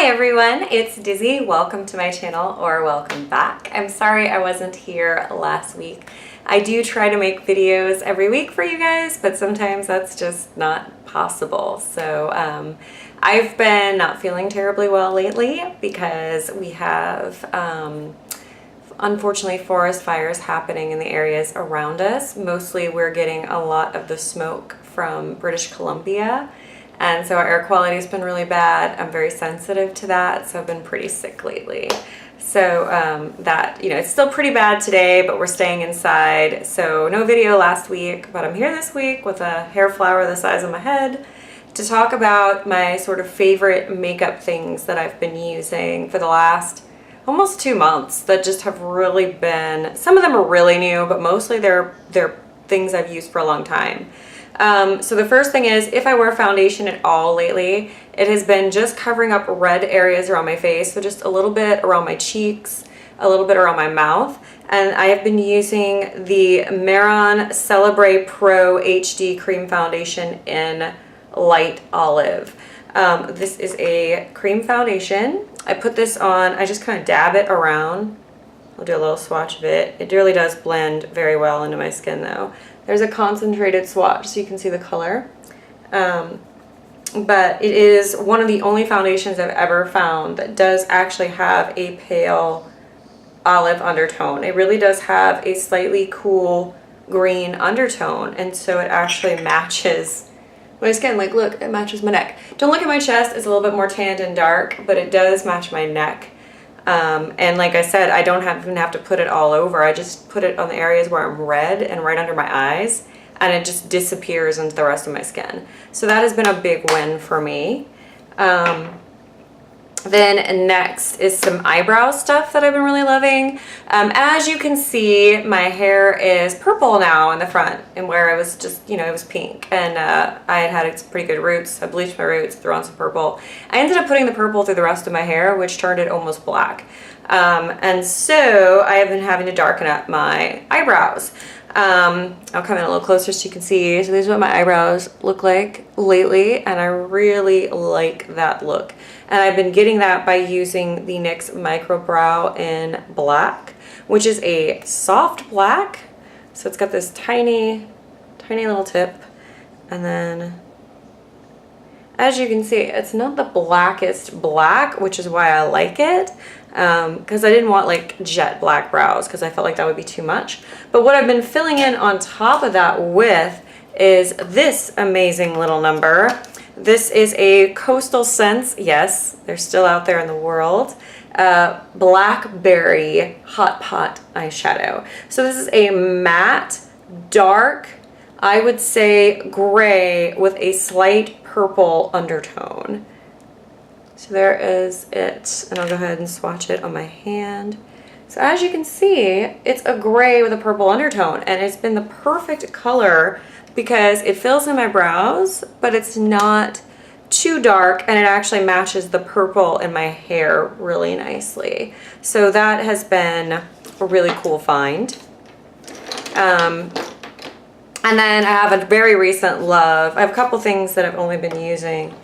Hi everyone, it's Dizzy. Welcome to my channel, or welcome back. I'm sorry I wasn't here last week. I do try to make videos every week for you guys, but sometimes that's just not possible. So I've been not feeling terribly well lately because we have unfortunately forest fires happening in the areas around us. Mostly we're getting a lot of the smoke from British Columbia. And so our air quality has been really bad. I'm very sensitive to that, so I've been pretty sick lately. So it's still pretty bad today, but we're staying inside. So no video last week, but I'm here this week with a hair flower the size of my head to talk about my sort of favorite makeup things that I've been using for the last almost 2 months that just have really been, some of them are really new, but mostly they're things I've used for a long time. So the first thing is, if I wear foundation at all lately, it has been just covering up red areas around my face. So just a little bit around my cheeks, a little bit around my mouth. And I have been using the Mehron Celebre Pro HD Cream Foundation in Light Olive. This is a cream foundation. I put this on, I just kind of dab it around. I'll do a little swatch of it. It really does blend very well into my skin though. There's a concentrated swatch so you can see the color. But it is one of the only foundations I've ever found that does actually have a pale olive undertone. It really does have a slightly cool green undertone, and so it actually matches my skin. Like, look, it matches my neck. Don't look at my chest, it's a little bit more tanned and dark, but it does match my neck. And like I said, I don't even have to put it all over. I just put it on the areas where I'm red and right under my eyes, and it just disappears into the rest of my skin. So that has been a big win for me. Then next is some eyebrow stuff that I've been really loving. As you can see, my hair is purple now in the front, and where I was just, it was pink. And I had some pretty good roots. I bleached my roots, threw on some purple. I ended up putting the purple through the rest of my hair, which turned it almost black. And so I have been having to darken up my eyebrows. I'll come in a little closer so you can see. So these are what my eyebrows look like lately, and I really like that look. And I've been getting that by using the NYX Micro Brow in black, which is a soft black. So it's got this tiny, tiny little tip. And then, as you can see, it's not the blackest black, which is why I like it. Because I didn't want like jet black brows because I felt like that would be too much. But what I've been filling in on top of that with is this amazing little number. This is a Coastal Scents, yes, they're still out there in the world, Blackberry Hot Pot eyeshadow. So this is a matte, dark, I would say gray with a slight purple undertone. So there is it, and I'll go ahead and swatch it on my hand. So as you can see, it's a gray with a purple undertone, and it's been the perfect color because it fills in my brows, but it's not too dark, and it actually matches the purple in my hair really nicely. So that has been a really cool find. And then I have a very recent love. I have a couple things that I've only been using.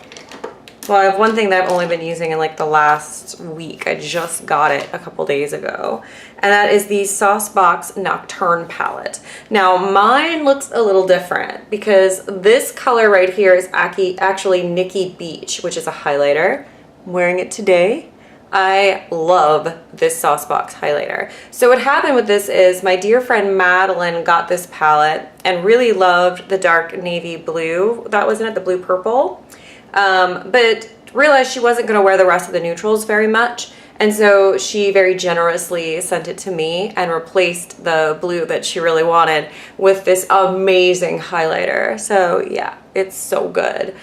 Well, I have one thing that I've only been using in like the last week. I just got it a couple days ago. And that is the Saucebox Nocturne palette. Now, mine looks a little different because this color right here is actually Nikki Beach, which is a highlighter. I'm wearing it today. I love this Saucebox highlighter. So what happened with this is my dear friend Madeline got this palette and really loved the dark navy blue that was in it, the blue purple. But realized she wasn't going to wear the rest of the neutrals very much, and so she very generously sent it to me and replaced the blue that she really wanted with this amazing highlighter. So yeah, it's so good.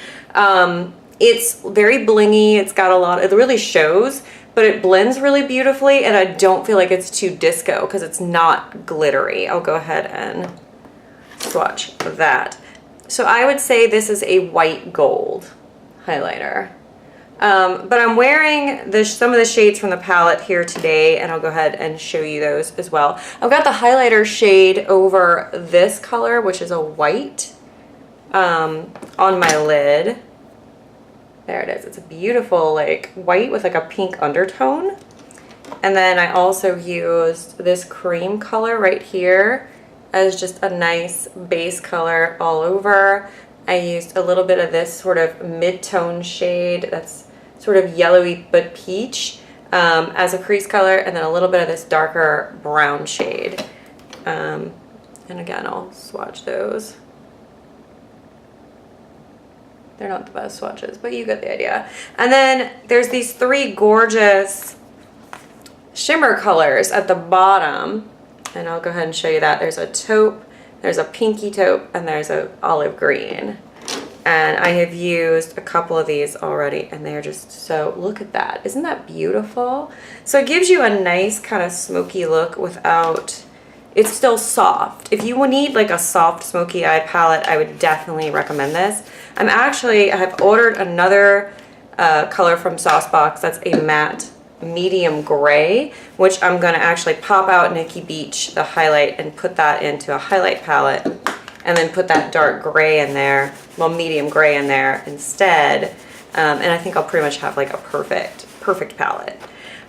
It's very blingy, it's got a lot, it really shows, but it blends really beautifully, and I don't feel like it's too disco because it's not glittery. I'll go ahead and swatch that. So I would say this is a white gold highlighter. But I'm wearing some of the shades from the palette here today, and I'll go ahead and show you those as well. I've got the highlighter shade over this color, which is a white, on my lid. There it is. It's a beautiful like white with like a pink undertone. And then I also used this cream color right here as just a nice base color all over. I used a little bit of this sort of mid-tone shade that's sort of yellowy but peach as a crease color, and then a little bit of this darker brown shade. And again, I'll swatch those. They're not the best swatches, but you get the idea. And then there's these three gorgeous shimmer colors at the bottom, and I'll go ahead and show you that. There's a taupe, there's a pinky taupe, and there's a olive green. And I have used a couple of these already, and they're just so, look at that. Isn't that beautiful? So it gives you a nice kind of smoky look without, it's still soft. If you need like a soft smoky eye palette, I would definitely recommend this. I have ordered another color from Saucebox that's a matte medium gray, which I'm gonna actually pop out Nikki Beach, the highlight, and put that into a highlight palette, and then put that dark gray in there, well, medium gray in there instead. And I think I'll pretty much have like a perfect palette.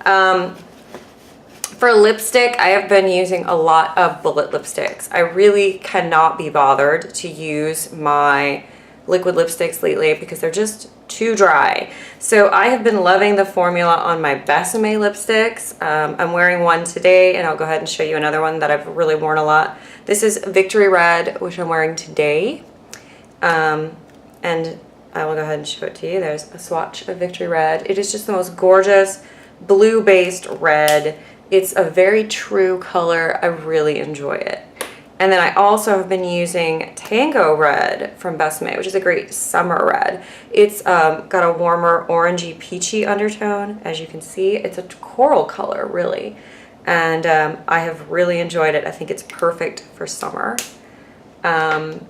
For lipstick, I have been using a lot of bullet lipsticks. I really cannot be bothered to use my liquid lipsticks lately because they're just too dry. So I have been loving the formula on my Besame lipsticks. I'm wearing one today, and I'll go ahead and show you another one that I've really worn a lot. This is Victory Red, which I'm wearing today. And I will go ahead and show it to you. There's a swatch of Victory Red. It is just the most gorgeous blue-based red. It's a very true color. I really enjoy it. And then I also have been using Tango Red from Besame, which is a great summer red. It's got a warmer orangey peachy undertone. As you can see, it's a coral color, really. And I have really enjoyed it. I think it's perfect for summer. And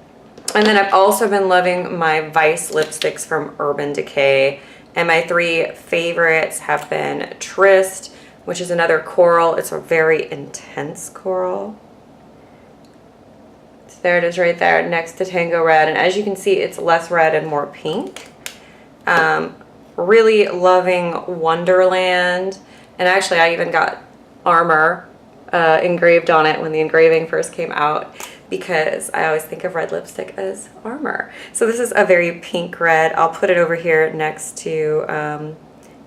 then I've also been loving my Vice lipsticks from Urban Decay. And my three favorites have been Tryst, which is another coral. It's a very intense coral. There it is right there next to Tango Red, and as you can see, it's less red and more pink. Really loving Wonderland, and actually I even got Armor engraved on it when the engraving first came out, because I always think of red lipstick as Armor. So this is a very pink red. I'll put it over here next to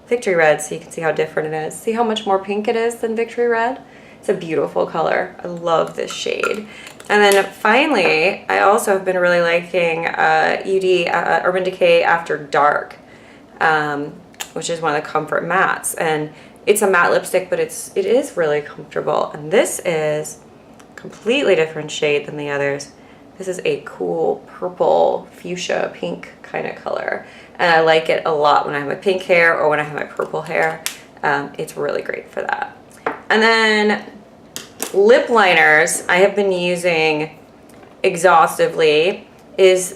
Victory Red so you can see how different it is. See how much more pink it is than Victory Red? It's a beautiful color. I love this shade. And then finally, I also have been really liking Urban Decay After Dark, which is one of the Comfort Mattes. And it's a matte lipstick, but it is really comfortable. And this is a completely different shade than the others. This is a cool purple, fuchsia, pink kind of color. And I like it a lot when I have my pink hair or when I have my purple hair. It's really great for that. And then lip liners I have been using exhaustively is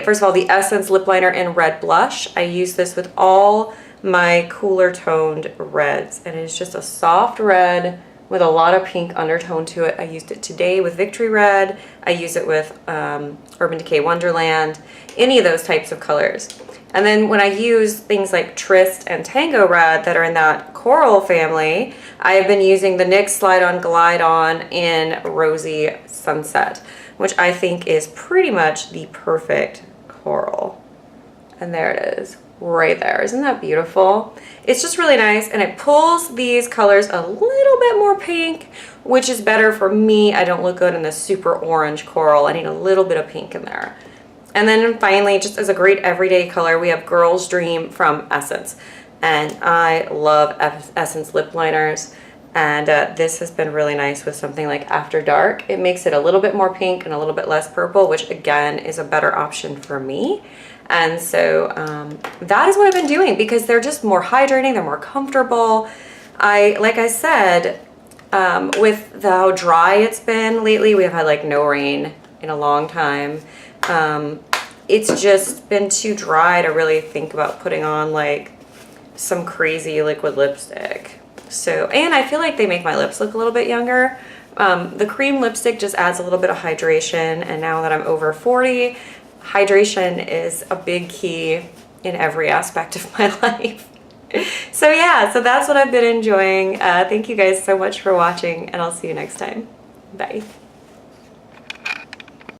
first of all, the Essence lip liner in Red Blush. I use this with all my cooler toned reds, and it's just a soft red with a lot of pink undertone to it. I used it today with Victory Red. I use it with Urban Decay Wonderland, any of those types of colors. And then when I use things like Tryst and Tango Red that are in that coral family, I have been using the NYX Slide On Glide On in Rosy Sunset, which I think is pretty much the perfect coral. And there it is, right there. Isn't that beautiful? It's just really nice, and it pulls these colors a little bit more pink, which is better for me. I don't look good in the super orange coral. I need a little bit of pink in there. And then finally, just as a great everyday color, we have Girl's Dream from Essence. And I love Essence lip liners. And this has been really nice with something like After Dark. It makes it a little bit more pink and a little bit less purple, which again is a better option for me. And so that is what I've been doing because they're just more hydrating, they're more comfortable. Like I said, with how dry it's been lately, we have had like no rain in a long time. It's just been too dry to really think about putting on like some crazy liquid lipstick. So, and I feel like they make my lips look a little bit younger. The cream lipstick just adds a little bit of hydration, and now that I'm over 40, hydration is a big key in every aspect of my life. So yeah, so that's what I've been enjoying. Thank you guys so much for watching, and I'll see you next time. Bye.